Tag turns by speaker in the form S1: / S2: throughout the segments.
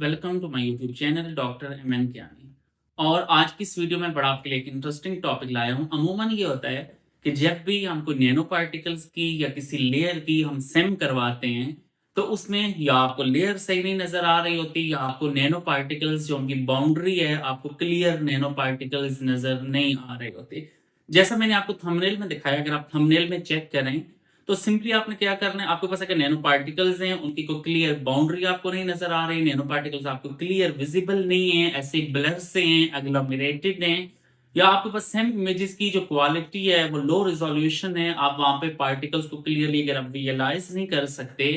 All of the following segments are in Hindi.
S1: Welcome to my YouTube channel doctor M Kiani. और आज की इस वीडियो में बड़ा आपके लिए एक इंटरेस्टिंग टॉपिक लाया हूँ। अमूमन ये होता है कि जब भी हमको नैनो पार्टिकल्स की या किसी लेयर की हम सेम करवाते हैं, तो उसमें या आपको लेयर सही नहीं नजर आ रही होती या आपको नैनो पार्टिकल्स जो उनकी बाउंड्री है आपको क्लियर नैनो पार्टिकल्स नजर नहीं आ रहे होते। जैसा मैंने आपको थंबनेल में दिखाया, अगर आप थंबनेल में चेक करें तो सिंपली आपने क्या करना है, आपके पास अगर नैनो पार्टिकल्स हैं उनकी कोई क्लियर बाउंड्री आपको नहीं नजर आ रही, नैनो पार्टिकल्स आपको क्लियर विजिबल नहीं है, ऐसे ब्लर से हैं, एग्लोमेरेटेड हैं, या आपके पास सेम इमेजेस की जो क्वालिटी है वो लो रिजोल्यूशन है, आप वहां पे पार्टिकल्स को क्लियरली अगर आप विजुअलाइज नहीं कर सकते,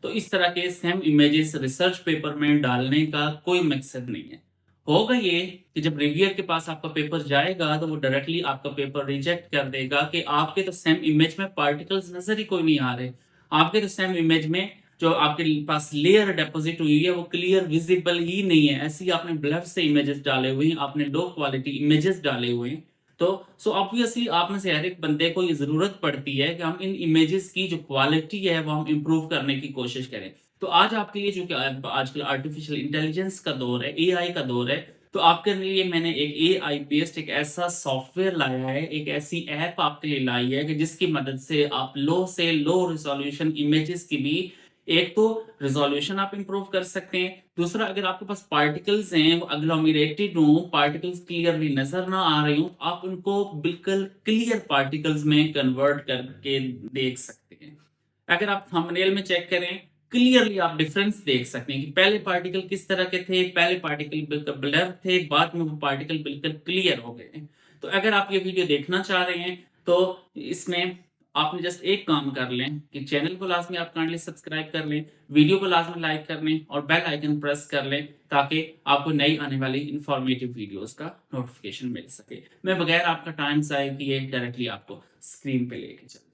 S1: तो इस तरह के सेम इमेजेस रिसर्च पेपर में डालने का कोई मकसद नहीं है। होगा ये कि जब रिव्यूअर के पास आपका पेपर जाएगा तो वो डायरेक्टली आपका पेपर रिजेक्ट कर देगा कि आपके तो सेम इमेज में पार्टिकल्स नजर ही कोई नहीं आ रहे, आपके तो सेम इमेज में जो आपके पास लेयर डिपॉजिट हुई है वो क्लियर विजिबल ही नहीं है, ऐसे ही आपने ब्लर से इमेजेस डाले हुए हैं, आपने लो क्वालिटी इमेजेस डाले हुए हैं। तो सो ऑब्वियसली आप में से हर एक बंदे को ये जरूरत पड़ती है कि हम इन इमेजेस की जो क्वालिटी है वो हम इंप्रूव करने की कोशिश करें। तो आज आपके लिए, जो कि आजकल आर्टिफिशियल इंटेलिजेंस का दौर है, एआई का दौर है, तो आपके लिए मैंने एक एआई बेस्ड एक ऐसा सॉफ्टवेयर लाया है, एक ऐसी ऐप आपके लिए लाई है कि जिसकी मदद से आप लो से लो रिजोल्यूशन इमेजेस की भी एक तो रिजोल्यूशन आप इंप्रूव कर सकते हैं, दूसरा अगर आपके पास पार्टिकल्स हैं वो अग्लोमेरेटेड हो, पार्टिकल्स क्लियरली नजर ना आ रही हो, आप उनको बिल्कुल क्लियर पार्टिकल्स में कन्वर्ट करके देख सकते हैं। अगर आप थंबनेल में चेक करें, क्लियरली आप डिफरेंस देख सकते हैं कि पहले पार्टिकल किस तरह के थे, पहले पार्टिकल बिल्कुल ब्लर थे, बाद में वो पार्टिकल बिल्कुल क्लियर हो गए हैं। तो अगर आप ये वीडियो देखना चाह रहे हैं तो इसमें आपने जस्ट एक काम कर लें कि चैनल को लाजमी आप काइंडली सब्सक्राइब कर लें, वीडियो को लाजमी लाइक कर लें और बेल आइकन प्रेस कर लें ताकि आपको नई आने वाली इंफॉर्मेटिव वीडियोस का नोटिफिकेशन मिल सके। मैं बगैर आपका टाइम ज़ाया किए डायरेक्टली आपको स्क्रीन पे लेके चलता हूँ।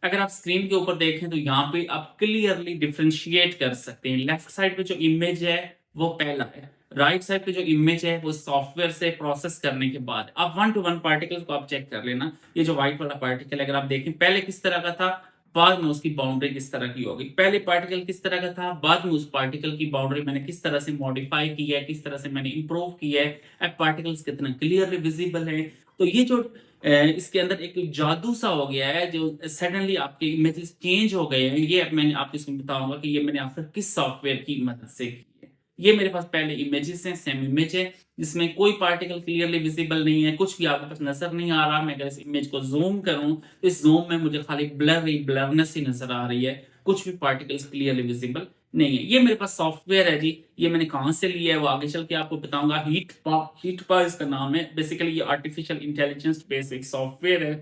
S1: अगर आप स्क्रीन के ऊपर देखें तो यहाँ पे आप क्लियरली डिफरेंशिएट कर सकते हैं। लेफ्ट साइड पे जो इमेज है वो पहला है, राइट साइड पे जो इमेज है वो सॉफ्टवेयर से प्रोसेस करने के बाद आप वन टू वन पार्टिकल्स को आप चेक कर लेना। ये जो व्हाइट वाला पार्टिकल अगर आप देखें पहले किस तरह का था, बाद में उसकी बाउंड्री किस तरह की होगी, पहले पार्टिकल किस तरह का था, बाद में उस पार्टिकल की बाउंड्री मैंने किस तरह से मॉडिफाई की है, किस तरह से मैंने इंप्रूव की है, अब पार्टिकल्स कितना क्लियरली विजिबल है। तो ये जो इसके अंदर एक जादू सा हो गया है, जो सडनली आपके इमेजेस चेंज हो गए हैं, ये अब मैंने आपको इसमें बताऊंगा कि ये मैंने आखिर किस सॉफ्टवेयर की मदद से की है। ये मेरे पास पहले इमेजेस हैं, सेम इमेज है जिसमें कोई पार्टिकल क्लियरली विजिबल नहीं है, कुछ भी आपके पास नजर नहीं आ रहा। मैं अगर इस इमेज को जूम करूं तो इस जूम में मुझे खाली ब्लरनेस ही नजर आ रही है, कुछ भी पार्टिकल्स क्लियरली विजिबल नहीं है। ये मेरे पास सॉफ्टवेयर है जी, ये मैंने कहाँ से लिया है वो आगे चल के आपको बताऊंगा। हीट पा इसका नाम है। बेसिकली ये आर्टिफिशियल इंटेलिजेंस बेसिक सॉफ्टवेयर है,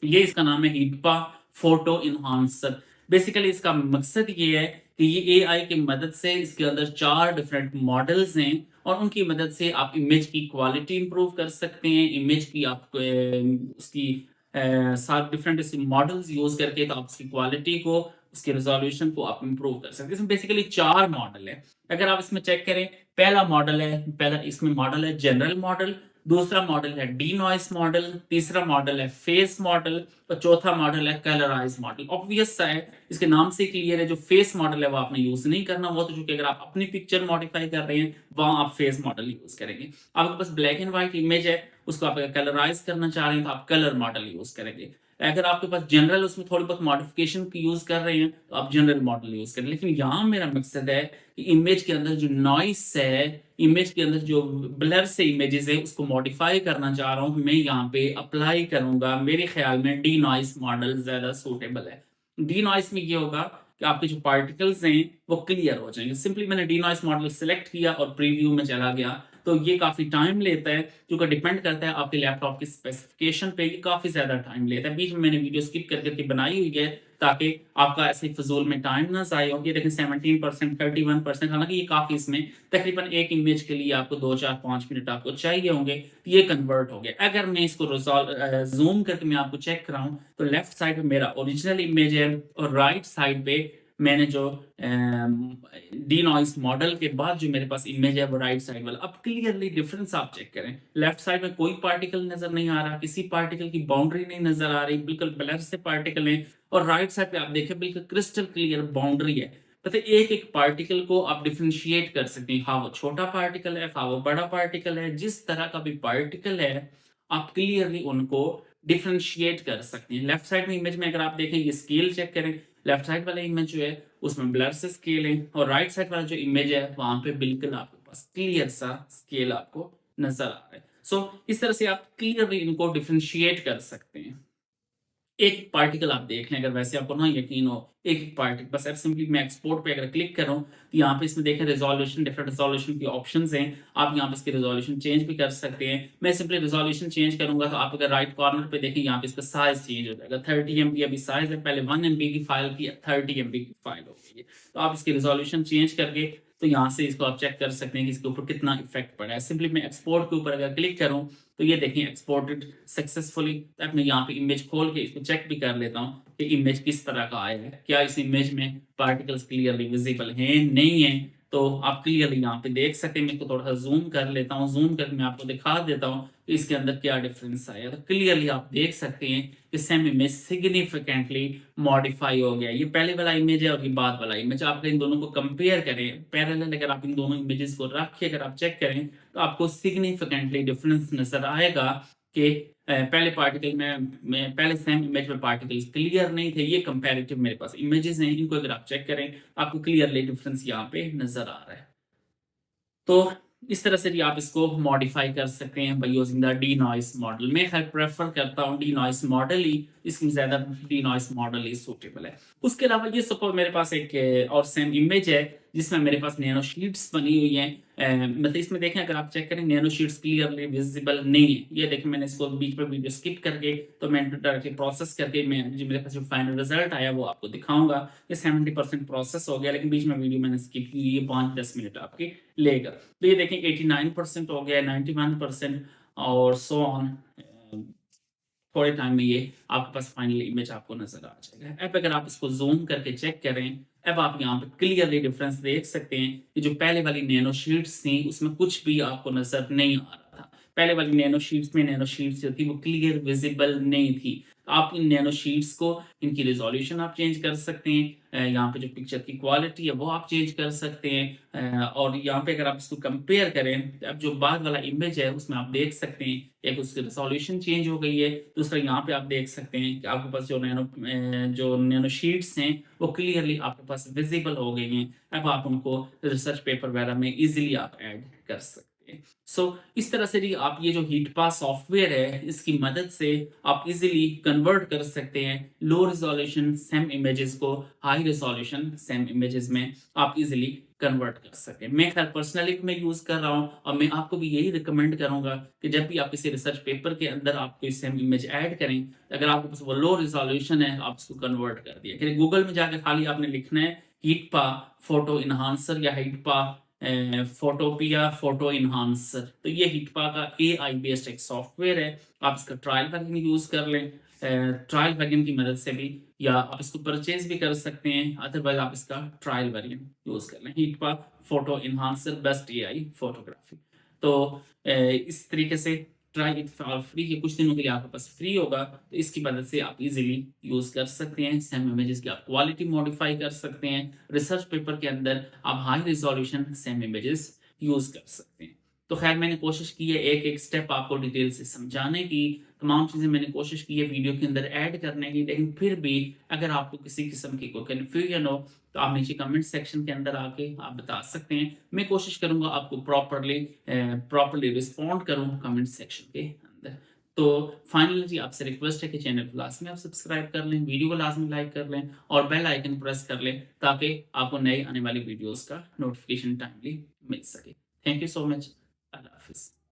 S1: ये इसका नाम है हीटपा फोटो इनहांसर। बेसिकली इसका मकसद ये है कि ये एआई की मदद से इसके अंदर 4 डिफरेंट मॉडल्स हैं और उनकी मदद से आप इमेज की क्वालिटी इंप्रूव कर सकते हैं। इमेज की आप उसकी 7 डिफरेंट मॉडल्स यूज करके तो आप उसकी क्वालिटी को, उसके रेजोल्यूशन को आप इंप्रूव कर सकते हैं। इसमें बेसिकली 4 मॉडल है। अगर आप इसमें चेक करें, पहला इसमें मॉडल है जनरल मॉडल, दूसरा मॉडल है डी नॉइस मॉडल, तीसरा मॉडल है फेस मॉडल और चौथा मॉडल है कलराइज मॉडल। ऑब्वियस सा है, इसके नाम से क्लियर है, जो फेस मॉडल है वो आपने यूज नहीं करना। वो तो चूंकि अगर आप अपनी पिक्चर मॉडिफाई कर रहे हैं वहां आप फेस मॉडल यूज करेंगे। आपके पास ब्लैक एंड व्हाइट इमेज है, उसको आप अगर कलराइज करना चाह रहे हैं तो आप कलर मॉडल यूज करेंगे। अगर आपके पास जनरल उसमें थोड़ी बहुत मॉडिफिकेशन की यूज कर रहे हैं तो आप जनरल मॉडल यूज करें। लेकिन यहाँ मेरा मकसद है कि इमेज के अंदर जो नॉइस है, इमेज के अंदर जो ब्लर से इमेजेस है उसको मॉडिफाई करना चाह रहा हूँ, मैं यहाँ पे अप्लाई करूंगा। मेरे ख्याल में डी नॉइस मॉडल ज्यादा सूटेबल है। डी नॉइस में ये होगा कि आपके जो पार्टिकल्स हैं वो क्लियर हो जाएंगे। सिंपली मैंने डी नॉइस मॉडल सेलेक्ट किया और प्रीव्यू में चला गया, तो ये काफी टाइम लेता है, जो कि डिपेंड करता है आपके लैपटॉप की स्पेसिफिकेशन पे। ये काफी ज्यादा टाइम लेता है। बीच में मैंने वीडियो स्किप कर करके बनाई हुई है ताकि आपका ऐसे फजूल में टाइम ना जाए हो। ये देखें 17%, 31%, हालांकि ये काफी, इसमें तकरीबन एक इमेज के लिए आपको 2 4 5 मिनट आपको चाहिए होंगे, तो ये कन्वर्ट हो गया। अगर मैं इसको जूम करके मैं आपको चेक कराऊं तो लेफ्ट साइड पे मेरा ओरिजिनल इमेज है और राइट साइड पे मैंने जो डी नॉइस मॉडल के बाद जो मेरे पास इमेज है वो राइट साइड वाला। अब क्लियरली डिफरेंस आप चेक करें, लेफ्ट साइड में कोई पार्टिकल नजर नहीं आ रहा, किसी पार्टिकल की बाउंड्री नहीं नजर आ रही, बिल्कुल ब्लर से पार्टिकल है। और राइट साइड पे आप देखें बिल्कुल क्रिस्टल क्लियर बाउंड्री है। मतलब एक एक पार्टिकल को आप डिफरेंशिएट कर सकते हैं, हाँ वो छोटा पार्टिकल है, हाँ वो बड़ा पार्टिकल है, जिस तरह का भी पार्टिकल है आप क्लियरली उनको डिफरेंशिएट कर सकते हैं। लेफ्ट साइड में इमेज में अगर आप देखें, ये स्केल चेक करें, लेफ्ट साइड वाला इमेज जो है उसमें ब्लर से स्केल है, और राइट साइड वाला जो इमेज है वहां पे बिल्कुल आपके पास क्लियर सा स्केल आपको नजर आ रहा है। सो इस तरह से आप क्लियरली इनको डिफरेंशिएट कर सकते हैं। एक पार्टिकल आप देख लें, अगर वैसे आपको ना यकीन हो, एक पार्टिकल बस, अब सिंपली मैं एक्सपोर्ट पे अगर क्लिक करूं तो यहाँ पे इसमें देखें रिजोल्यूशन, डिफरेंट रिजोल्यूशन की ऑप्शंस हैं। आप यहाँ पे इसकी रिजोल्यूशन चेंज भी कर सकते हैं। मैं सिंपली रिजोल्यूशन चेंज करूंगा तो आप अगर राइट कॉर्नर पे देखें, यहाँ पे इसका साइज चेंज हो जाएगा। 30 MB अभी साइज है, पहले 1 MB की फाइल की, 30 MB की फाइल हो गई है। तो आप इसकी रिजोल्यूशन चेंज करके तो यहाँ से इसको आप चेक कर सकते हैं कि इसके ऊपर कितना इफेक्ट पड़ा है। सिंपली मैं एक्सपोर्ट के ऊपर अगर क्लिक करूँ तो ये देखें एक्सपोर्टेड सक्सेसफुली। तो मैं यहाँ पे इमेज खोल के इसको चेक भी कर लेता हूँ कि इमेज किस तरह का आया है, क्या इस इमेज में पार्टिकल्स क्लियरली विजिबल हैं नहीं है। तो आप क्लियरली यहाँ पे देख सकते हैं। मैं इसको थोड़ा सा जूम कर लेता हूँ, जूम करके मैं आपको दिखा देता हूँ कि इसके अंदर क्या डिफरेंस आया। तो क्लियरली आप देख सकते हैं कि सेम इमेज सिग्निफिकेंटली मॉडिफाई हो गया। ये पहले वाला इमेज है और ये बाद वाला इमेज। आप इन दोनों को कंपेयर करें पैरेलल, अगर आप इन दोनों इमेजेस को रख के अगर आप चेक करें तो आपको सिग्निफिकेंटली डिफरेंस नजर आएगा कि पहले पार्टिकल में पहले सेम इमेज में पार्टिकल्स क्लियर नहीं थे। ये कंपैरेटिव मेरे पास इमेजेस हैं, इनको अगर आप चेक करें आपको क्लियरली डिफरेंस यहाँ पे नजर आ रहा है। तो इस तरह से भी आप इसको मॉडिफाई कर सकते हैं by using the D noise model. मैं खैर प्रेफर करता हूँ डी नॉइस मॉडल ही, इसमें ज्यादा डी नॉइस मॉडल ही सूटेबल है। उसके अलावा ये सपोज मेरे पास एक और सेम इमेज है जिसमें मेरे पास नैनो शीट्स बनी हुई हैं। मतलब इसमें देखें, अगर आप चेक करें नैनो शीट्स क्लियरली विजिबल नहीं है। ये देखें मैंने इसको बीच में वीडियो स्किप करके तो मैं डायरेक्टली प्रोसेस करके मैं जो मेरे पास जो फाइनल रिजल्ट आया वो आपको दिखाऊंगा। ये 70% प्रोसेस हो गया, लेकिन बीच में वीडियो मैंने स्किप की, ये 5-10 मिनट आपकी लेगा। तो ये देखें 89% हो गया, 91% और सो ऑन। थोड़े टाइम में ये आपके पास फाइनल इमेज आपको नजर आ जाएगा। अब अगर आप इसको जूम करके चेक करें, अब आप यहाँ पे क्लियरली डिफरेंस देख सकते हैं कि जो पहले वाली नैनो शीट्स थी उसमें कुछ भी आपको नजर नहीं आ रहा था। पहले वाली नैनो शीट्स में नैनो शीट्स जो थी वो क्लियर विजिबल नहीं थी। आप इन नैनो शीट्स को, इनकी रिजोल्यूशन आप चेंज कर सकते हैं, यहाँ पे जो पिक्चर की क्वालिटी है वो आप चेंज कर सकते हैं। और यहाँ पे अगर आप इसको कंपेयर करें, अब जो बाद वाला इमेज है उसमें आप देख सकते हैं एक उसकी रिजोल्यूशन चेंज हो गई है। दूसरा यहाँ पे आप देख सकते हैं कि आपके पास जो नैनो शीट्स हैं वो क्लियरली आपके पास विजिबल हो गई हैं। अब आप उनको रिसर्च पेपर वगैरह में इजीली आप ऐड कर सकते हैं। सो इस तरह से भी आप ये जो हीटपा सॉफ्टवेयर है इसकी मदद से आप इजीली कन्वर्ट कर सकते हैं लो रिजोल्यूशन सेम इमेजेस को हाई रिजोल्यूशन सेम इमेजेस में आप इजीली कन्वर्ट कर सकें। मैं खैर पर्सनली मैं यूज कर रहा हूं और मैं आपको भी यही रिकमेंड करूंगा कि जब भी आप किसी रिसर्च पेपर के अंदर आप कोई सेम इमेज ऐड करें, अगर आपके पास वो लो रिजोल्यूशन है आप उसको कन्वर्ट कर दिए। क्योंकि गूगल में जाकर खाली आपने लिखना है हीटपा फोटो इनहांसर या हीटपा फोटोपिया फोटो इनहांसर, तो ये हीटपा का AI बेस्ड एक सॉफ्टवेयर है। आप इसका ट्रायल वर्जन यूज कर लें, ट्रायल वर्जन की मदद से भी, या आप इसको परचेज भी कर सकते हैं, अदरवाइज आप इसका ट्रायल वर्जन यूज कर लें। हीटपा फोटो इनहांसर बेस्ट AI फोटोग्राफी। तो इस तरीके से ट्राई इट फॉर फ्री, ये कुछ दिनों के लिए आपके पास फ्री होगा, तो इसकी मदद से आप इजीली यूज कर सकते हैं। सेम इमेजेस की आप क्वालिटी मॉडिफाई कर सकते हैं। रिसर्च पेपर के अंदर आप high resolution same images use कर सकते हैं। तो खैर मैंने कोशिश की है एक एक स्टेप आपको डिटेल से समझाने की, तमाम चीज़ें मैंने कोशिश की है वीडियो के अंदर ऐड करने की, लेकिन फिर भी अगर आपको किसी किस्म की कोई कन्फ्यूजन हो तो आप नीचे कमेंट सेक्शन के अंदर आके आप बता सकते हैं। मैं कोशिश करूंगा आपको प्रॉपरली रिस्पॉन्ड करूं कमेंट सेक्शन के अंदर। तो फाइनली जी आपसे रिक्वेस्ट है कि चैनल को लाजमी आप सब्सक्राइब कर लें, वीडियो को लाजमी लाइक कर लें और बेल आइकन प्रेस कर लें ताकि आपको नए आने वाली वीडियोस का नोटिफिकेशन टाइमली मिल सके। Thank you so much. Allah हाफिज़।